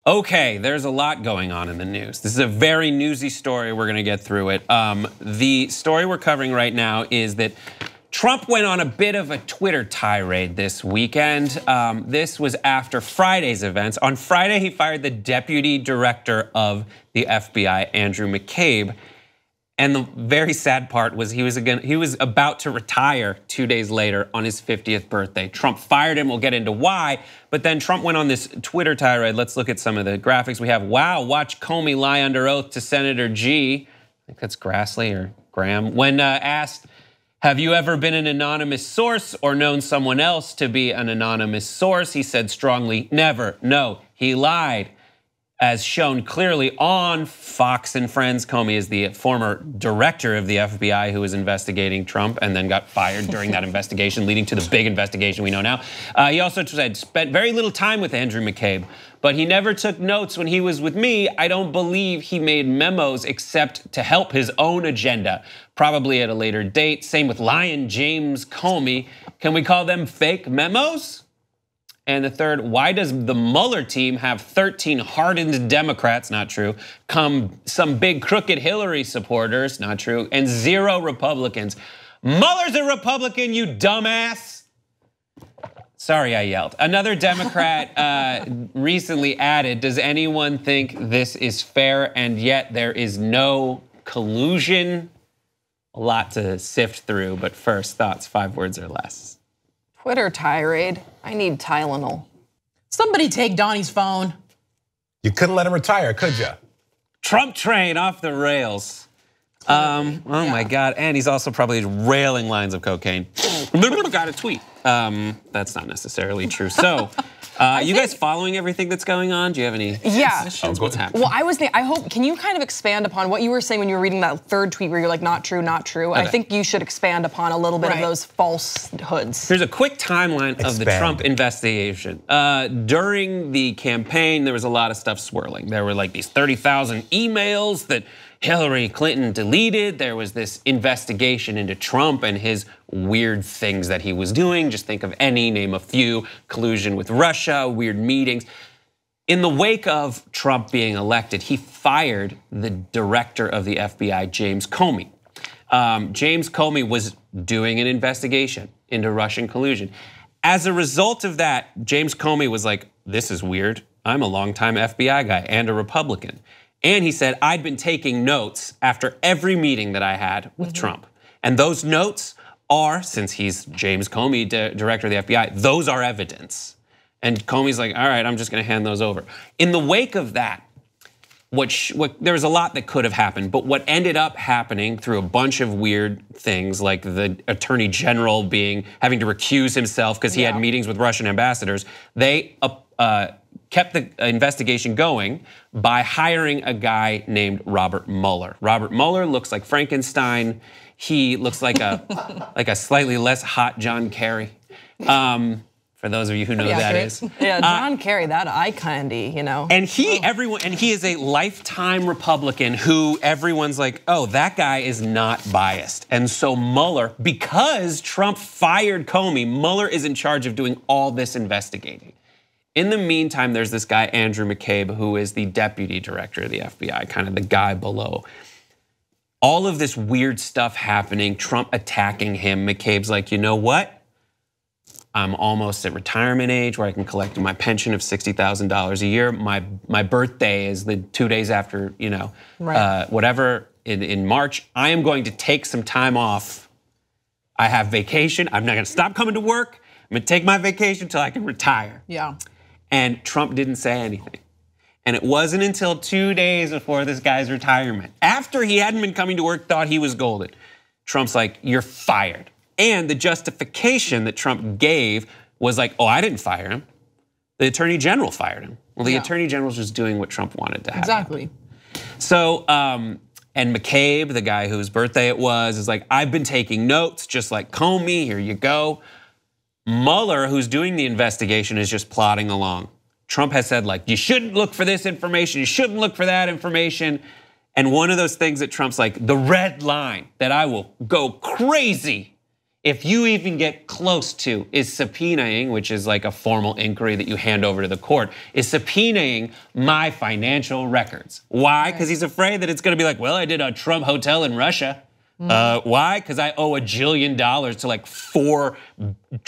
Okay, there's a lot going on in the news. This is a very newsy story. We're gonna get through it. The story we're covering right now is that Trump went on a bit of a Twitter tirade this weekend. This was after Friday's events. On Friday, he fired the deputy director of the FBI, Andrew McCabe. And the very sad part was he was about to retire 2 days later on his 50th birthday. Trump fired him, we'll get into why, but then Trump went on this Twitter tirade. Let's look at some of the graphics we have. Wow, watch Comey lie under oath to Senator G. I think that's Grassley or Graham. When asked, have you ever been an anonymous source or known someone else to be an anonymous source? He said strongly, never, no, he lied. As shown clearly on Fox and Friends, Comey is the former director of the FBI who was investigating Trump and then got fired during that investigation, leading to the big investigation we know now. He also said, spent very little time with Andrew McCabe, but he never took notes when he was with me. I don't believe he made memos except to help his own agenda, probably at a later date. Same with Lion James Comey. Can we call them fake memos? And the third, why does the Mueller team have 13 hardened Democrats, not true, some big crooked Hillary supporters, not true, and 0 Republicans? Mueller's a Republican, you dumbass. Sorry, I yelled. Another Democrat recently added, does anyone think this is fair and yet there is no collusion? A lot to sift through, but first, thoughts, 5 words or less. Twitter tirade. I need Tylenol. Somebody take Donnie's phone. You couldn't let him retire, could you? Trump train off the rails. Oh my God, and he's also probably railing lines of cocaine. Got a tweet. That's not necessarily true. So, you guys following everything that's going on? Do you have any questions? What's happening? Well, I was thinking, I hope, can you kind of expand upon what you were saying when you were reading that third tweet where you're like, not true, not true? Okay. I think you should expand upon a little bit of those falsehoods. Here's a quick timeline of the Trump investigation. During the campaign, there was a lot of stuff swirling. There were like these 30,000 emails that Hillary Clinton deleted. There was this investigation into Trump and his weird things that he was doing. Just think of any, name a few, collusion with Russia, weird meetings. In the wake of Trump being elected, he fired the director of the FBI, James Comey. James Comey was doing an investigation into Russian collusion. As a result of that, James Comey was like, this is weird. I'm a longtime FBI guy and a Republican. And he said, I'd been taking notes after every meeting that I had with Trump. And those notes are, since he's James Comey, director of the FBI, those are evidence. And Comey's like, all right, I'm just gonna hand those over. In the wake of that, there was a lot that could have happened, but what ended up happening through a bunch of weird things, like the attorney general having to recuse himself because he had meetings with Russian ambassadors, they kept the investigation going by hiring a guy named Robert Mueller. Robert Mueller looks like Frankenstein. He looks like a slightly less hot John Kerry. For those of you who know who that is. Yeah, John Kerry, that eye candy, you know. And he is a lifetime Republican who everyone's like, oh, that guy is not biased. And so Mueller, because Trump fired Comey, Mueller is in charge of doing all this investigating. In the meantime, there's this guy, Andrew McCabe, who is the deputy director of the FBI, kind of the guy below. All of this weird stuff happening, Trump attacking him. McCabe's like, you know what? I'm almost at retirement age where I can collect my pension of $60,000 a year. My birthday is the 2 days after, whatever, in March. I am going to take some time off. I have vacation. I'm not gonna stop coming to work. I'm gonna take my vacation until I can retire. Yeah. And Trump didn't say anything. And it wasn't until 2 days before this guy's retirement, after he hadn't been coming to work, thought he was golden, Trump's like, you're fired. And the justification that Trump gave was like, oh, I didn't fire him. The attorney general fired him. Well, the attorney general's just doing what Trump wanted to happen. Exactly. So, and McCabe, the guy whose birthday it was, is like, I've been taking notes just like Comey, here you go. Mueller, who's doing the investigation, is just plodding along. Trump has said, like, you shouldn't look for this information, you shouldn't look for that information. And one of those things that Trump's like, the red line that I will go crazy if you even get close to, is subpoenaing, which is like a formal inquiry that you hand over to the court, is subpoenaing my financial records. Why? Because he's afraid that it's gonna be like, well, I did a Trump hotel in Russia. Why? Because I owe $1 jillion to like 4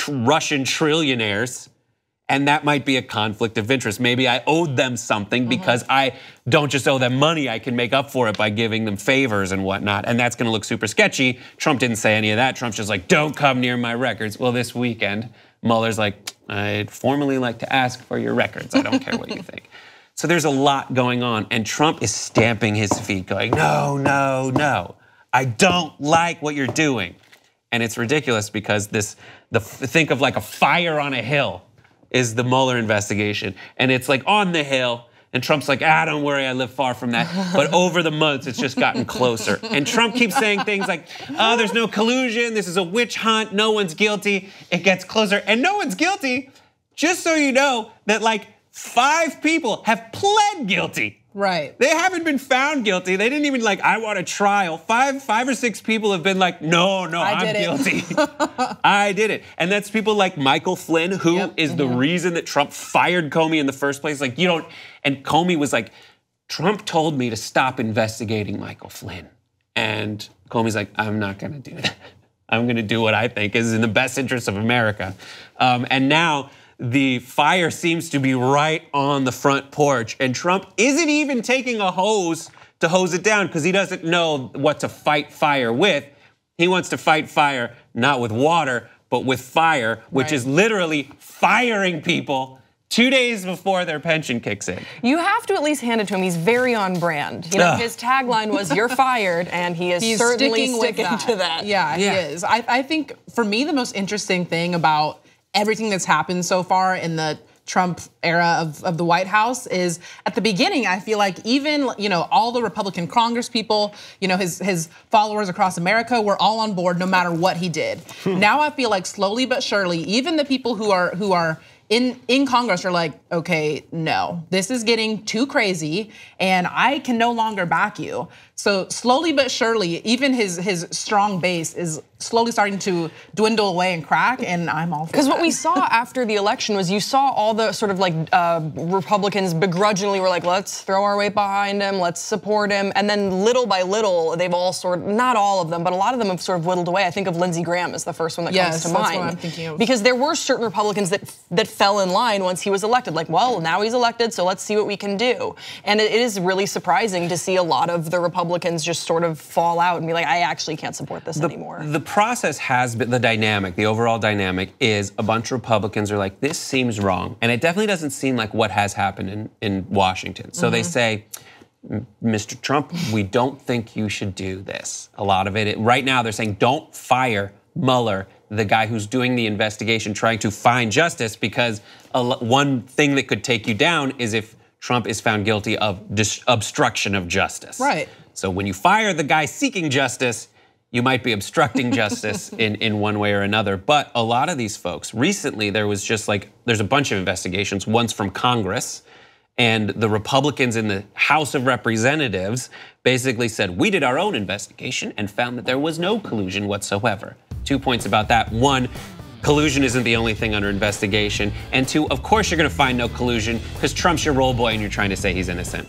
Russian trillionaires. And that might be a conflict of interest. Maybe I owed them something because I don't just owe them money, I can make up for it by giving them favors and whatnot. And that's gonna look super sketchy. Trump didn't say any of that. Trump's just like, don't come near my records. Well, this weekend, Mueller's like, I'd formally like to ask for your records. I don't care what you think. So there's a lot going on, and Trump is stamping his feet going, no, no, no. I don't like what you're doing. And it's ridiculous because think of like a fire on a hill is the Mueller investigation. And it's like on the hill, and Trump's like, don't worry, I live far from that. But over the months, it's just gotten closer. And Trump keeps saying things like, there's no collusion, this is a witch hunt, no one's guilty. It gets closer, and no one's guilty, just so you know that like 5 people have pled guilty. Right. They haven't been found guilty. They didn't even like, I want a trial. 5 or 6 people have been like, no, I'm guilty. I did it. And that's people like Michael Flynn, who is the reason that Trump fired Comey in the first place. Like, and Comey was like, Trump told me to stop investigating Michael Flynn. And Comey's like, I'm not gonna do that. I'm gonna do what I think is in the best interest of America. And now, the fire seems to be right on the front porch, and Trump isn't even taking a hose to hose it down because he doesn't know what to fight fire with. He wants to fight fire not with water, but with fire, which is literally firing people 2 days before their pension kicks in. You have to at least hand it to him. He's very on brand. His tagline was, "You're fired," and he's certainly sticking to that. Yeah, he is. I think for me, the most interesting thing about everything that's happened so far in the Trump era of the White House is at the beginning, I feel like even, all the Republican Congress people, his followers across America were all on board no matter what he did. Now I feel like slowly but surely, even the people who are in Congress are like, okay, no, this is getting too crazy and I can no longer back you. So slowly but surely, even his strong base is slowly starting to dwindle away and crack, and I'm all for that. Because what we saw after the election was you saw all the sort of like Republicans begrudgingly were like, let's throw our weight behind him, let's support him. And then little by little, they've all not all of them, but a lot of them have sort of whittled away. I think of Lindsey Graham as the first one that comes to mind. That's what I'm thinking of. Because there were certain Republicans that fell in line once he was elected. Like, well, now he's elected, so let's see what we can do. And it is really surprising to see a lot of the Republicans just sort of fall out and be like, I actually can't support this anymore. The process has been, the overall dynamic is a bunch of Republicans are like, this seems wrong. And it definitely doesn't seem like what has happened in Washington. So they say, Mr. Trump, we don't think you should do this. A lot of it, right now they're saying, don't fire Mueller, the guy who's doing the investigation, trying to find justice, because one thing that could take you down is if Trump is found guilty of obstruction of justice. Right. So when you fire the guy seeking justice, you might be obstructing justice in one way or another. But a lot of these folks, recently there's a bunch of investigations, one's from Congress, and the Republicans in the House of Representatives basically said, we did our own investigation and found that there was no collusion whatsoever. 2 points about that. 1, collusion isn't the only thing under investigation. And 2, of course you're gonna find no collusion because Trump's your roll boy and you're trying to say he's innocent.